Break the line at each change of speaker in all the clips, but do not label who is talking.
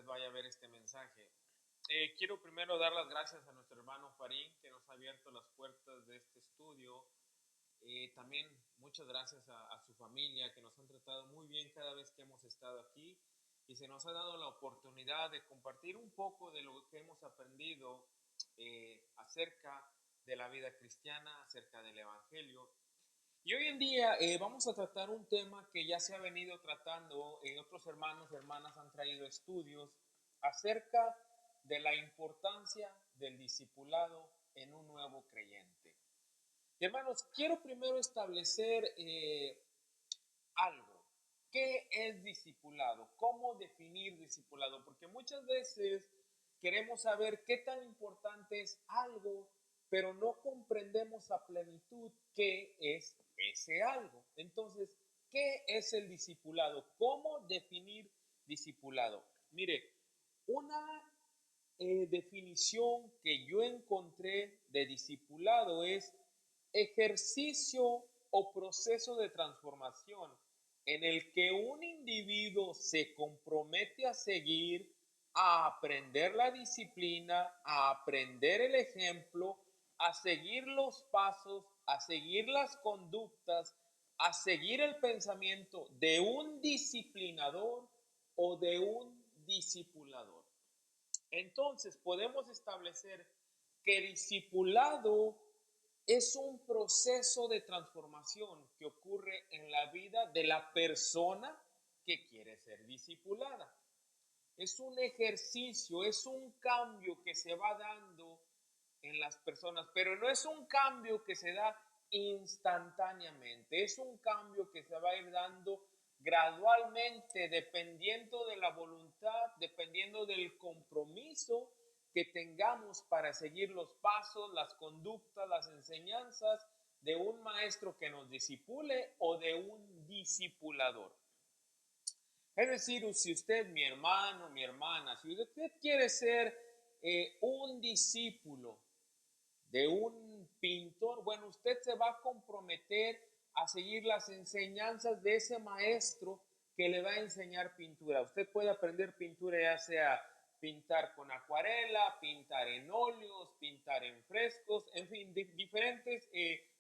vaya a ver este mensaje. Quiero primero dar las gracias a nuestro hermano Farín que nos ha abierto las puertas de este estudio. También muchas gracias a su familia que nos han tratado muy bien cada vez que hemos estado aquí y se nos ha dado la oportunidad de compartir un poco de lo que hemos aprendido acerca de la vida cristiana, acerca del Evangelio. Y hoy en día vamos a tratar un tema que ya se ha venido tratando, otros hermanos y hermanas han traído estudios acerca de la importancia del discipulado en un nuevo creyente. Y hermanos, quiero primero establecer algo. ¿Qué es discipulado? ¿Cómo definir discipulado? Porque muchas veces queremos saber qué tan importante es algo, pero no comprendemos a plenitud qué es ese algo. Entonces, ¿qué es el discipulado? ¿Cómo definir discipulado? Mire, una definición que yo encontré de discipulado es ejercicio o proceso de transformación en el que un individuo se compromete a seguir, a aprender la disciplina, a aprender el ejemplo, a seguir los pasos, a seguir las conductas, a seguir el pensamiento de un disciplinador o de un discipulador. Entonces podemos establecer que discipulado es un proceso de transformación que ocurre en la vida de la persona que quiere ser discipulada. Es un ejercicio, es un cambio que se va dando en las personas, pero no es un cambio que se da instantáneamente, es un cambio que se va a ir dando gradualmente, dependiendo de la voluntad, dependiendo del compromiso que tengamos para seguir los pasos, las conductas, las enseñanzas de un maestro que nos discipule o de un discipulador. Es decir, si usted, mi hermano, mi hermana, si usted quiere ser un discípulo de un pintor, bueno, usted se va a comprometer a seguir las enseñanzas de ese maestro que le va a enseñar pintura. Usted puede aprender pintura, ya sea pintar con acuarela, pintar en óleos, pintar en frescos, en fin, diferentes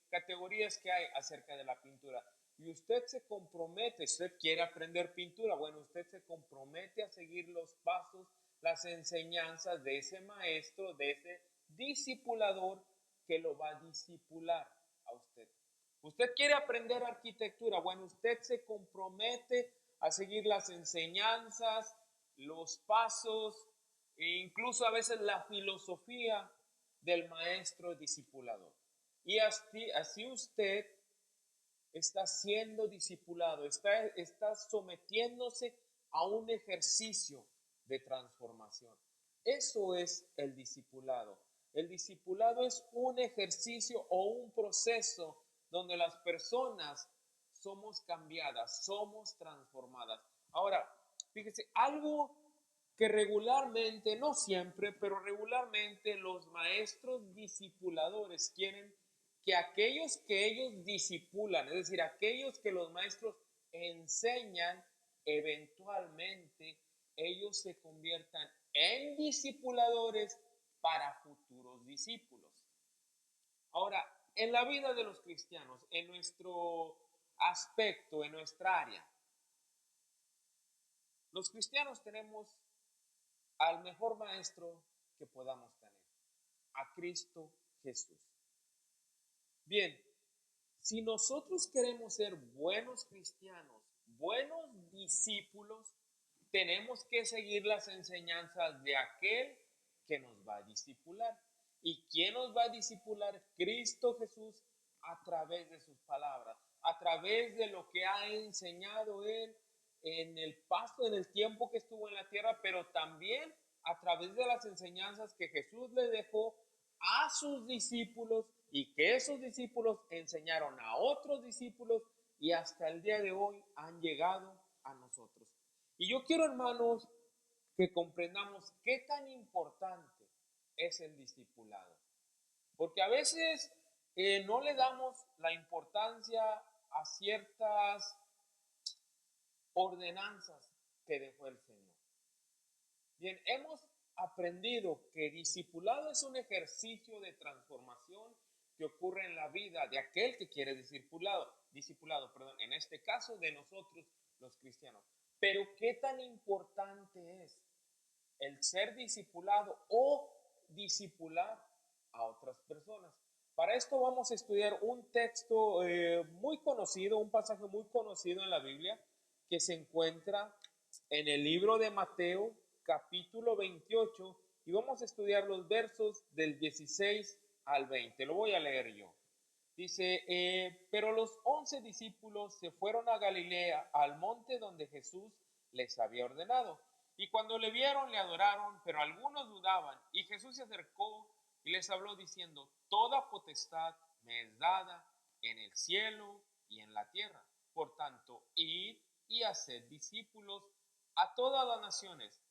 categorías que hay acerca de la pintura. Y usted se compromete, usted quiere aprender pintura, bueno, usted se compromete a seguir los pasos, las enseñanzas de ese maestro, de ese discipulador que lo va a discipular a usted. Usted quiere aprender arquitectura, bueno, usted se compromete a seguir las enseñanzas, los pasos e incluso a veces la filosofía del maestro discipulador. Y así usted está siendo discipulado, está sometiéndose a un ejercicio de transformación. Eso es el discipulado. El discipulado es un ejercicio o un proceso donde las personas somos cambiadas, somos transformadas. Ahora, fíjese, algo que regularmente, no siempre, pero regularmente los maestros discipuladores quieren que aquellos que ellos discipulan, es decir, aquellos que los maestros enseñan, eventualmente ellos se conviertan en discipuladores para futuros discípulos. Ahora, en la vida de los cristianos, en nuestro aspecto, en nuestra área, los cristianos tenemos al mejor maestro que podamos tener, a Cristo Jesús. Bien, si nosotros queremos ser buenos cristianos, buenos discípulos, tenemos que seguir las enseñanzas de aquel que nos va a discipular. ¿Y quién nos va a discipular? Cristo Jesús a través de sus palabras, a través de lo que ha enseñado Él en el paso, en el tiempo que estuvo en la tierra, pero también a través de las enseñanzas que Jesús le dejó a sus discípulos y que esos discípulos enseñaron a otros discípulos y hasta el día de hoy han llegado a nosotros. Y yo quiero, hermanos, que comprendamos qué tan importante es el discipulado. Porque a veces no le damos la importancia a ciertas ordenanzas que dejó el Señor. Bien, hemos aprendido que discipulado es un ejercicio de transformación que ocurre en la vida de aquel que quiere discipulado, perdón, en este caso de nosotros los cristianos. Pero ¿qué tan importante es el ser discipulado o discipular a otras personas? Para esto vamos a estudiar un texto muy conocido, un pasaje muy conocido en la Biblia que se encuentra en el libro de Mateo, capítulo 28, y vamos a estudiar los versos del 16 al 20. Lo voy a leer yo. Dice, pero los 11 discípulos se fueron a Galilea, al monte donde Jesús les había ordenado. Y cuando le vieron, le adoraron, pero algunos dudaban. Y Jesús se acercó y les habló diciendo, toda potestad me es dada en el cielo y en la tierra. Por tanto, id y haced discípulos a todas las naciones,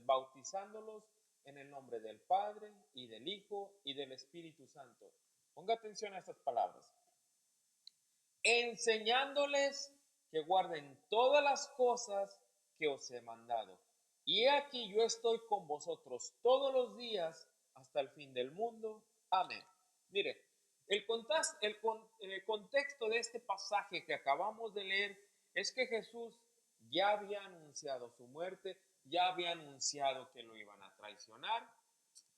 bautizándolos en el nombre del Padre y del Hijo y del Espíritu Santo. Ponga atención a estas palabras. Enseñándoles que guarden todas las cosas que os he mandado. Y he aquí yo estoy con vosotros todos los días hasta el fin del mundo. Amén. Mire, el contexto de este pasaje que acabamos de leer es que Jesús ya había anunciado su muerte, ya había anunciado que lo iban a traicionar.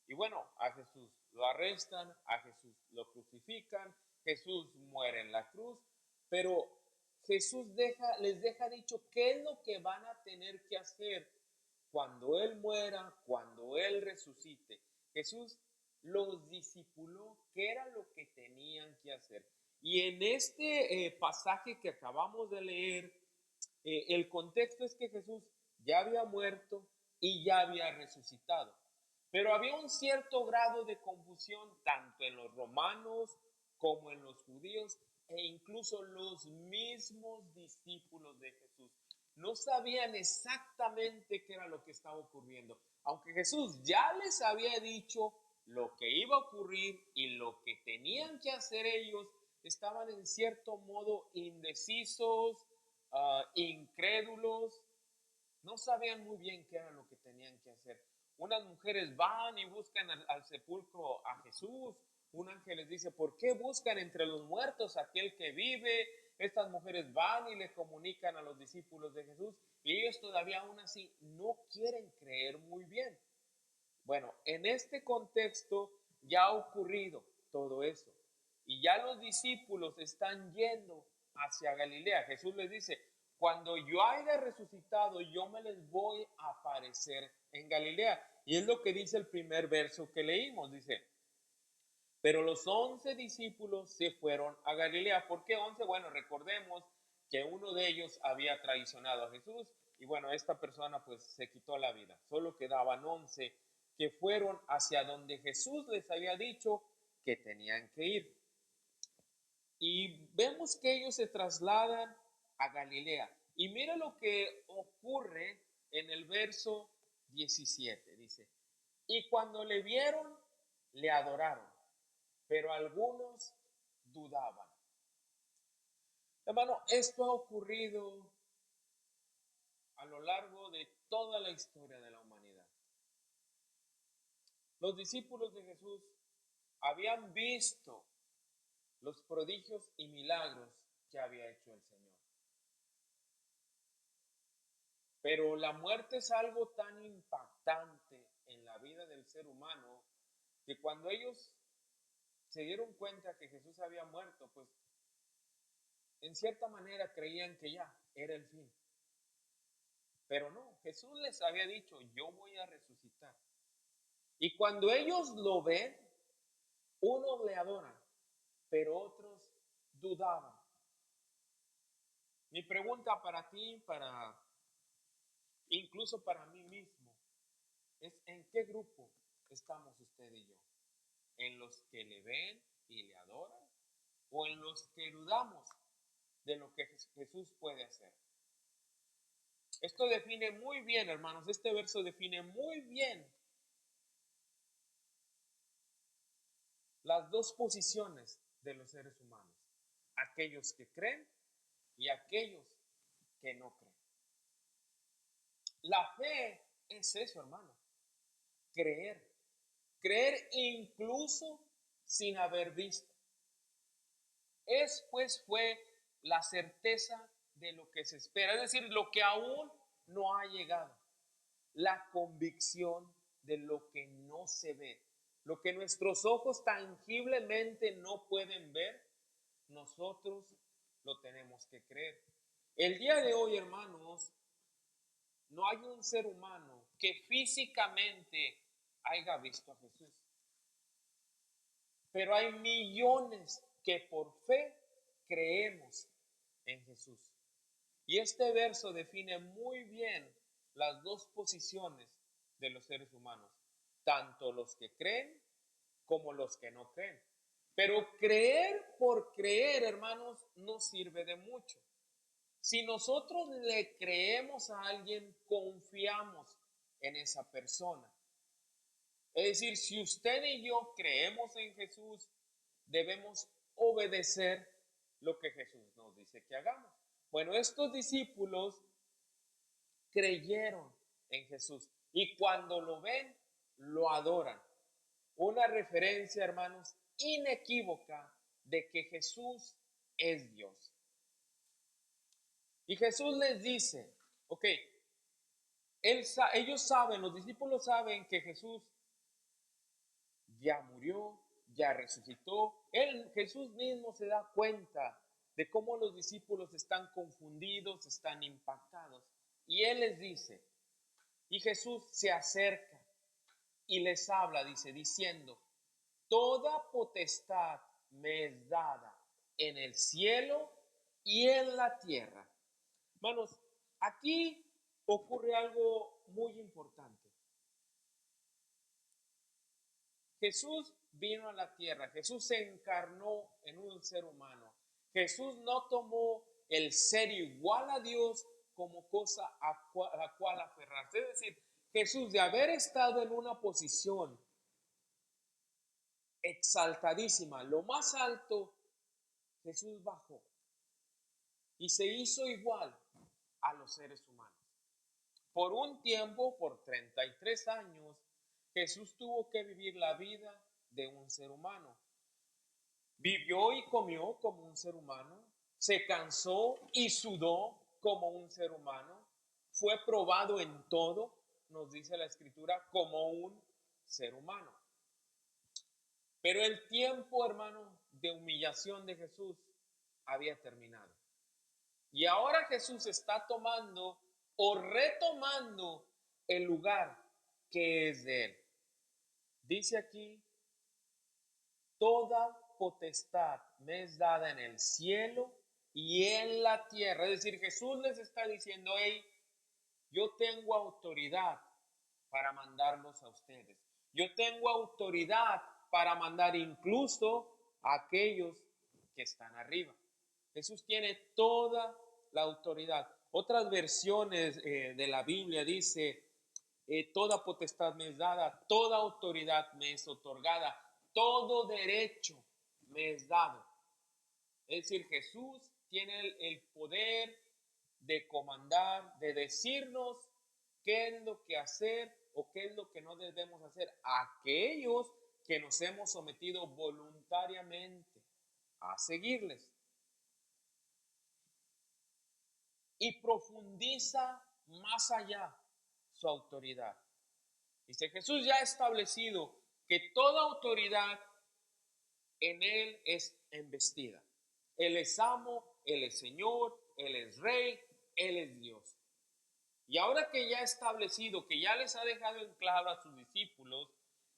Y bueno, a Jesús lo arrestan, a Jesús lo crucifican, Jesús muere en la cruz, pero Jesús les deja dicho qué es lo que van a tener que hacer cuando Él muera, cuando Él resucite. Jesús los discipuló, qué era lo que tenían que hacer. Y en este pasaje que acabamos de leer, el contexto es que Jesús ya había muerto y ya había resucitado. Pero había un cierto grado de confusión tanto en los romanos como en los judíos e incluso los mismos discípulos de Jesús. No sabían exactamente qué era lo que estaba ocurriendo. Aunque Jesús ya les había dicho lo que iba a ocurrir y lo que tenían que hacer ellos, estaban en cierto modo indecisos, incrédulos, no sabían muy bien qué era lo que tenían que hacer. Unas mujeres van y buscan al sepulcro a Jesús. Un ángel les dice, ¿por qué buscan entre los muertos aquel que vive? Estas mujeres van y le comunican a los discípulos de Jesús y ellos todavía aún así no quieren creer muy bien. Bueno, en este contexto ya ha ocurrido todo eso y ya los discípulos están yendo hacia Galilea. Jesús les dice, cuando yo haya resucitado, yo me les voy a aparecer en Galilea. Y es lo que dice el primer verso que leímos, dice, pero los 11 discípulos se fueron a Galilea. ¿Por qué 11? Bueno, recordemos que uno de ellos había traicionado a Jesús y bueno, esta persona pues se quitó la vida. Solo quedaban 11 que fueron hacia donde Jesús les había dicho que tenían que ir. Y vemos que ellos se trasladan a Galilea. Y mira lo que ocurre en el verso 17. Dice, y cuando le vieron, le adoraron, pero algunos dudaban. Hermano, esto ha ocurrido a lo largo de toda la historia de la humanidad. Los discípulos de Jesús habían visto los prodigios y milagros que había hecho el Señor. Pero la muerte es algo tan impactante en la vida del ser humano que cuando ellos se dieron cuenta que Jesús había muerto, pues en cierta manera creían que ya era el fin. Pero no, Jesús les había dicho, yo voy a resucitar. Y cuando ellos lo ven, unos le adoran, pero otros dudaban. Mi pregunta para ti, incluso para mí mismo, es ¿en qué grupo estamos usted y yo? ¿En los que le ven y le adoran? ¿O en los que dudamos de lo que Jesús puede hacer? Esto define muy bien, hermanos, este verso define muy bien las dos posiciones de los seres humanos, aquellos que creen y aquellos que no creen. La fe es eso, hermano. Creer. Creer incluso sin haber visto. Pues fue la certeza de lo que se espera, es decir, lo que aún no ha llegado. La convicción de lo que no se ve, lo que nuestros ojos tangiblemente no pueden ver, nosotros lo tenemos que creer. El día de hoy, hermanos, no hay un ser humano que físicamente haya visto a Jesús, pero hay millones que por fe creemos en Jesús. Y este verso define muy bien las dos posiciones de los seres humanos, tanto los que creen como los que no creen. Pero creer por creer, hermanos, no sirve de mucho. Si nosotros le creemos a alguien, confiamos en esa persona. Es decir, si usted y yo creemos en Jesús, debemos obedecer lo que Jesús nos dice que hagamos. Bueno, estos discípulos creyeron en Jesús y cuando lo ven, lo adoran. Una referencia, hermanos, inequívoca de que Jesús es Dios. Y Jesús les dice, ok, ellos saben, los discípulos saben que Jesús ya murió, ya resucitó. Jesús mismo se da cuenta de cómo los discípulos están confundidos, están impactados. Y Él les dice, y Jesús se acerca y les habla, dice, diciendo, toda potestad me es dada en el cielo y en la tierra. Hermanos, aquí ocurre algo muy importante. Jesús vino a la tierra, Jesús se encarnó en un ser humano. Jesús no tomó el ser igual a Dios como cosa a la cual aferrarse. Es decir, Jesús de haber estado en una posición exaltadísima, lo más alto, Jesús bajó y se hizo igual a los seres humanos. Por un tiempo, por 33 años, Jesús tuvo que vivir la vida de un ser humano. Vivió y comió como un ser humano, se cansó y sudó como un ser humano, fue probado en todo, nos dice la Escritura, como un ser humano. Pero el tiempo, hermano, de humillación de Jesús había terminado. Y ahora Jesús está tomando o retomando el lugar que es de Él. Dice aquí, toda potestad me es dada en el cielo y en la tierra. Es decir, Jesús les está diciendo, hey, yo tengo autoridad para mandarlos a ustedes. Yo tengo autoridad para mandar incluso a aquellos que están arriba. Jesús tiene toda la autoridad. Otras versiones de la Biblia dice, toda potestad me es dada, toda autoridad me es otorgada, todo derecho me es dado. Es decir, Jesús tiene el poder de comandar, de decirnos qué es lo que hacer o qué es lo que no debemos hacer. Aquellos que nos hemos sometido voluntariamente a seguirles. Y profundiza más allá su autoridad. Dice, Jesús ya ha establecido que toda autoridad en Él es embestida. Él es amo, Él es Señor, Él es Rey, Él es Dios. Y ahora que ya ha establecido, que ya les ha dejado en claro a sus discípulos,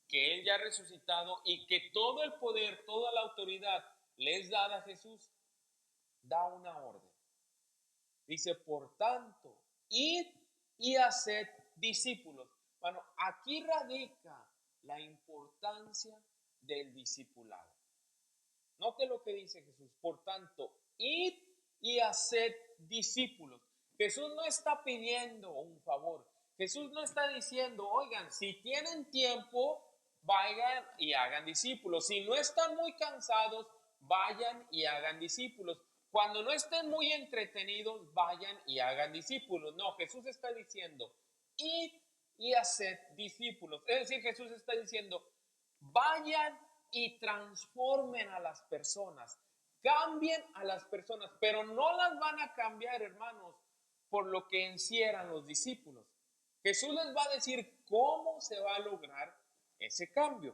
que Él ya ha resucitado y que todo el poder, toda la autoridad le es dada a Jesús, da una orden. Dice, por tanto, id y haced discípulos. Bueno, aquí radica la importancia del discipulado. Note lo que dice Jesús. Por tanto, id y haced discípulos. Jesús no está pidiendo un favor. Jesús no está diciendo, oigan, si tienen tiempo, vayan y hagan discípulos. Si no están muy cansados, vayan y hagan discípulos. Cuando no estén muy entretenidos, vayan y hagan discípulos. No, Jesús está diciendo, id y haced discípulos. Es decir, Jesús está diciendo, vayan y transformen a las personas, cambien a las personas, pero no las van a cambiar, hermanos, por lo que en sí eran los discípulos. Jesús les va a decir cómo se va a lograr ese cambio.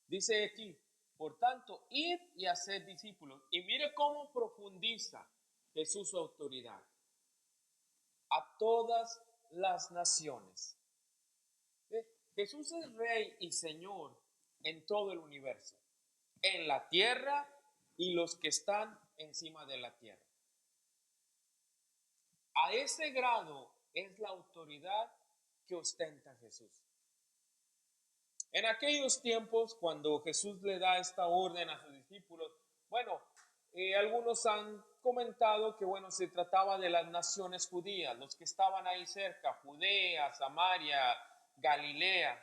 Dice aquí, por tanto, id y haced discípulos. Y mire cómo profundiza Jesús su autoridad. A todas las naciones. Jesús es Rey y Señor en todo el universo, en la tierra y los que están encima de la tierra. A ese grado es la autoridad que ostenta Jesús. En aquellos tiempos, cuando Jesús le da esta orden a sus discípulos, bueno, algunos han comentado que, bueno, se trataba de las naciones judías, los que estaban ahí cerca, Judea, Samaria, Galilea.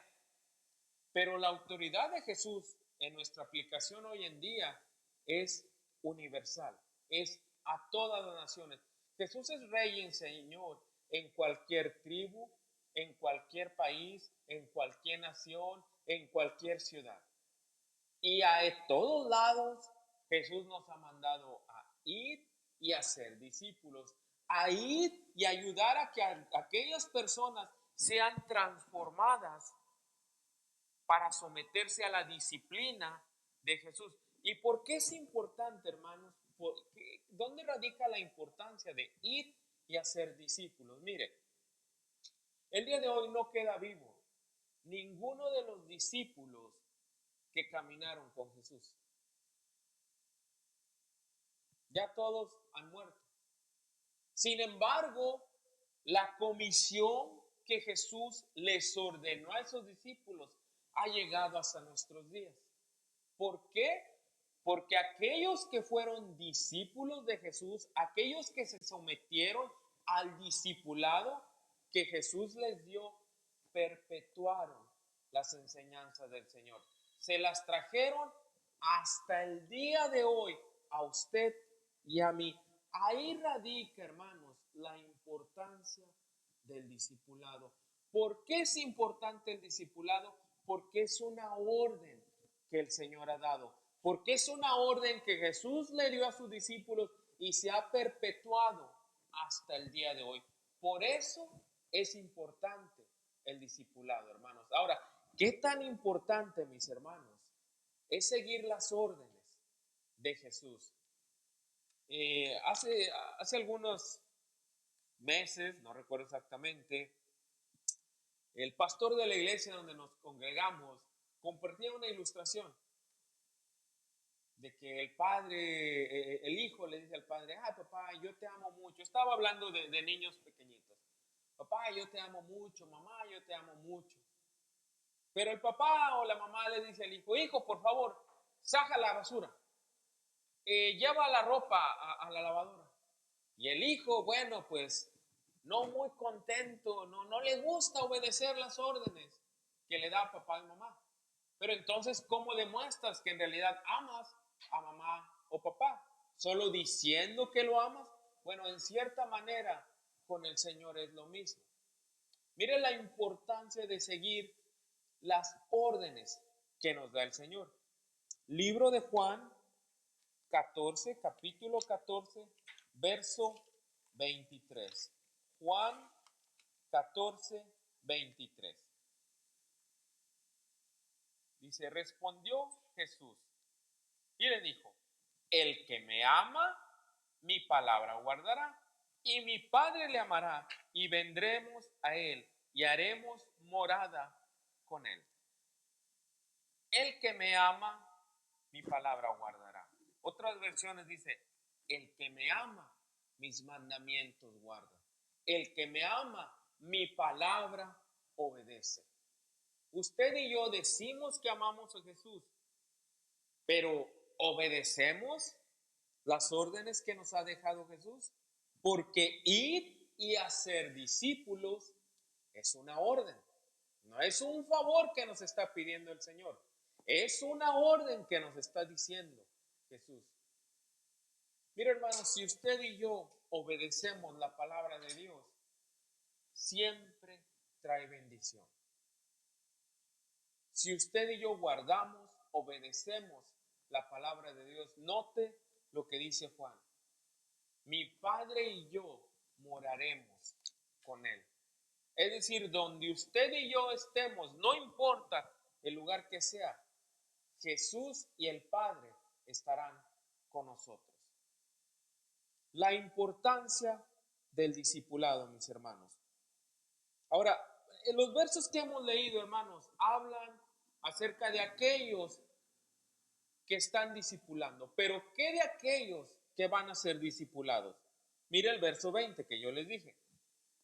Pero la autoridad de Jesús en nuestra aplicación hoy en día es universal, es a todas las naciones. Jesús es Rey y Señor en cualquier tribu, en cualquier país, en cualquier nación, en cualquier ciudad. Y a todos lados Jesús nos ha mandado a ir y a ser discípulos, a ir y ayudar a que aquellas personas sean transformadas para someterse a la disciplina de Jesús. ¿Y por qué es importante, hermanos? ¿Dónde radica la importancia de ir y hacer discípulos? Mire, el día de hoy no queda vivo ninguno de los discípulos que caminaron con Jesús. Ya todos han muerto. Sin embargo, la comisión que Jesús les ordenó a esos discípulos ha llegado hasta nuestros días. ¿Por qué? Porque aquellos que fueron discípulos de Jesús, aquellos que se sometieron al discipulado que Jesús les dio, perpetuaron las enseñanzas del Señor. Se las trajeron hasta el día de hoy a usted y a mí. Ahí radica, hermanos, la importancia del discipulado. ¿Por qué es importante el discipulado? Porque es una orden que el Señor ha dado. Porque es una orden que Jesús le dio a sus discípulos y se ha perpetuado hasta el día de hoy. Por eso es importante el discipulado, hermanos. Ahora, ¿qué tan importante, mis hermanos, es seguir las órdenes de Jesús? Hace algunos meses, no recuerdo exactamente, el pastor de la iglesia donde nos congregamos compartía una ilustración de que el padre, el hijo le dice al padre, ay papá, yo te amo mucho. Estaba hablando de niños pequeñitos. Papá, yo te amo mucho, mamá, yo te amo mucho. Pero el papá o la mamá le dice al hijo, hijo, por favor, saca la basura, lleva la ropa a la lavadora. Y el hijo, bueno, pues no muy contento, no le gusta obedecer las órdenes que le da papá y mamá. Pero entonces, ¿cómo demuestras que en realidad amas a mamá o papá? ¿Solo diciendo que lo amas? Bueno, en cierta manera con el Señor es lo mismo. Mire la importancia de seguir las órdenes que nos da el Señor. Libro de Juan 14, capítulo 14, verso 23. Juan 14, 23. Dice, respondió Jesús y le dijo, el que me ama, mi palabra guardará, y mi Padre le amará, y vendremos a él, y haremos morada con él. El que me ama, mi palabra guardará. Otras versiones dice, el que me ama, mis mandamientos guarda. El que me ama, mi palabra obedece. Usted y yo decimos que amamos a Jesús, pero ¿obedecemos las órdenes que nos ha dejado Jesús? Porque ir y hacer discípulos es una orden. No es un favor que nos está pidiendo el Señor. Es una orden que nos está diciendo Jesús. Mira, hermanos, si usted y yo obedecemos la palabra de Dios, siempre trae bendición. Si usted y yo guardamos, obedecemos la palabra de Dios, note lo que dice Juan. Mi Padre y yo moraremos con Él. Es decir, donde usted y yo estemos, no importa el lugar que sea, Jesús y el Padre estarán con nosotros. La importancia del discipulado, mis hermanos. Ahora, en los versos que hemos leído, hermanos, hablan acerca de aquellos que están discipulando. Pero ¿qué de aquellos que van a ser discipulados? Mire el verso 20 que yo les dije.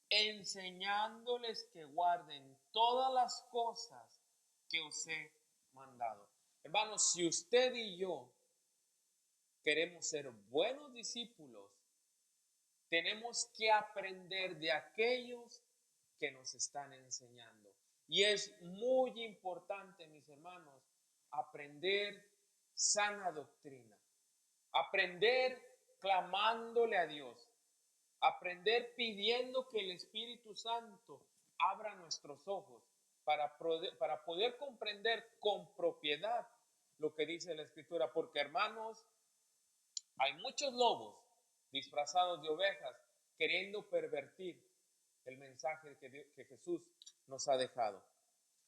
Enseñándoles que guarden todas las cosas que os he mandado. Hermanos, si usted y yo queremos ser buenos discípulos, tenemos que aprender de aquellos que nos están enseñando. Y es muy importante, mis hermanos, aprender sana doctrina, aprender clamándole a Dios, aprender pidiendo que el Espíritu Santo abra nuestros ojos para poder comprender con propiedad lo que dice la Escritura. Porque, hermanos, hay muchos lobos disfrazados de ovejas queriendo pervertir el mensaje que Jesús nos ha dejado.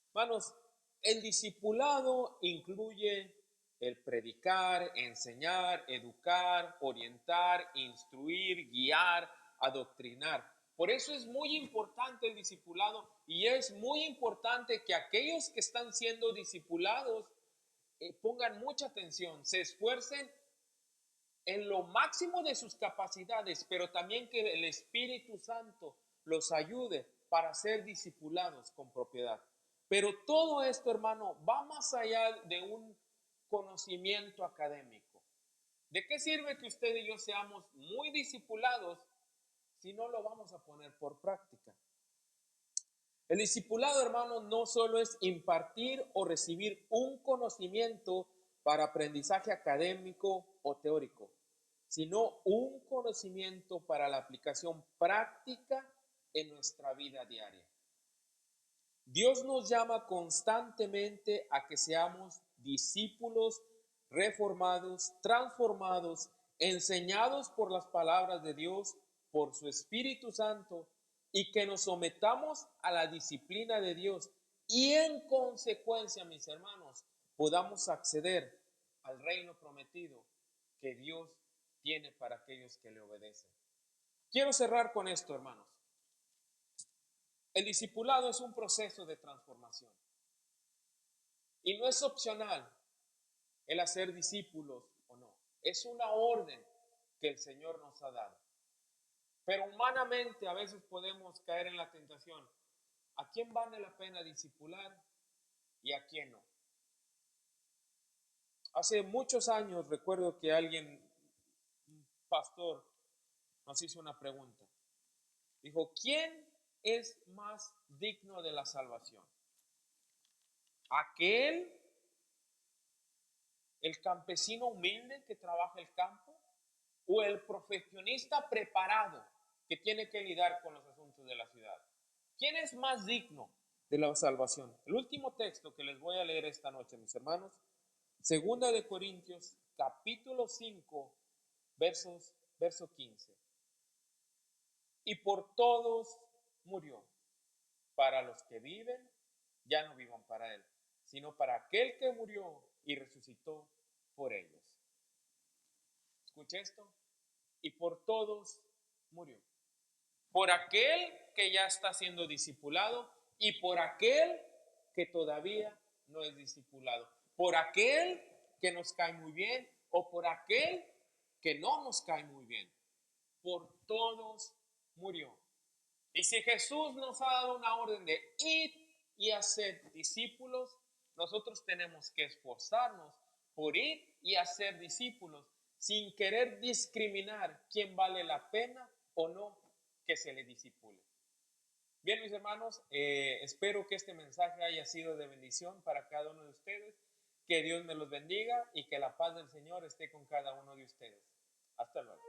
Hermanos, el discipulado incluye el predicar, enseñar, educar, orientar, instruir, guiar, adoctrinar. Por eso es muy importante el discipulado y es muy importante que aquellos que están siendo discipulados pongan mucha atención, se esfuercen en lo máximo de sus capacidades, pero también que el Espíritu Santo los ayude para ser discipulados con propiedad. Pero todo esto, hermano, va más allá de un conocimiento académico. ¿De qué sirve que usted y yo seamos muy discipulados si no lo vamos a poner por práctica? El discipulado, hermano, no solo es impartir o recibir un conocimiento para aprendizaje académico o teórico, sino un conocimiento para la aplicación práctica en nuestra vida diaria. Dios nos llama constantemente a que seamos discípulos reformados, transformados, enseñados por las palabras de Dios, por su Espíritu Santo, y que nos sometamos a la disciplina de Dios y en consecuencia, mis hermanos, podamos acceder al reino prometido que Dios tiene para aquellos que le obedecen. Quiero cerrar con esto, hermanos. El discipulado es un proceso de transformación y no es opcional el hacer discípulos o no. Es una orden que el Señor nos ha dado. Pero humanamente a veces podemos caer en la tentación. ¿A quién vale la pena discipular y a quién no? Hace muchos años recuerdo que un pastor, nos hizo una pregunta. Dijo, ¿quién es más digno de la salvación? ¿Aquel, el campesino humilde que trabaja el campo? ¿O el profesionista preparado que tiene que lidiar con los asuntos de la ciudad? ¿Quién es más digno de la salvación? El último texto que les voy a leer esta noche, mis hermanos, 2 Corintios, capítulo 5, verso 15. Y por todos murió, para los que viven, ya no vivan para él, sino para aquel que murió y resucitó por ellos. ¿Escucha esto? Y por todos murió. Por aquel que ya está siendo discipulado y por aquel que todavía no es discipulado. Por aquel que nos cae muy bien o por aquel que no nos cae muy bien. Por todos murió. Y si Jesús nos ha dado una orden de ir y hacer discípulos, nosotros tenemos que esforzarnos por ir y hacer discípulos sin querer discriminar quién vale la pena o no que se le discipule. Bien, mis hermanos, espero que este mensaje haya sido de bendición para cada uno de ustedes. Que Dios me los bendiga y que la paz del Señor esté con cada uno de ustedes. Hasta luego.